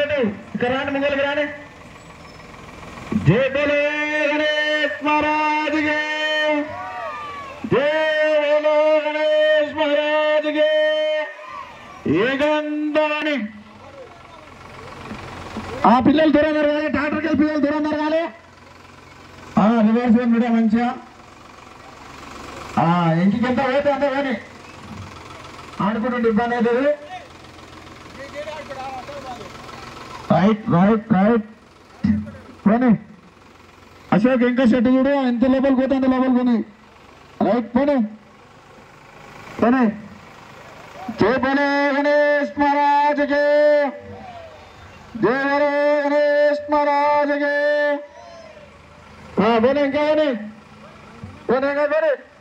రెడ్డి ఇక్కడ రాండి ముంగలికి రాని జై బోలో గణేష్ మహారాజ్ కి జై బోలో గణేష్ మహారాజ్ కి ఏకందని ఆ పిల్లలు దూరం జరగాలి ట్రాక్టర్కి వెళ్ళి పిల్లలు దూరం జరగాలి రివర్స్ కూడా మంచిగా ఇంటికెంత పోతే అంత కానీ ఆడుకుంటుంటే ఇబ్బంది అవుతుంది రైట్ రైట్ రైట్ పోనీ అశోక్ ఇంకా షెట్ చూడు ఎంత లోపలికి పోతే అంత లోపలికి పోనీ రైట్ పోనీ పోనీ జై బోలో గణేష్ మహారాజ్ కి జై బోలో గణేష్ మహారాజ్ కి बोले क्या बोले बोले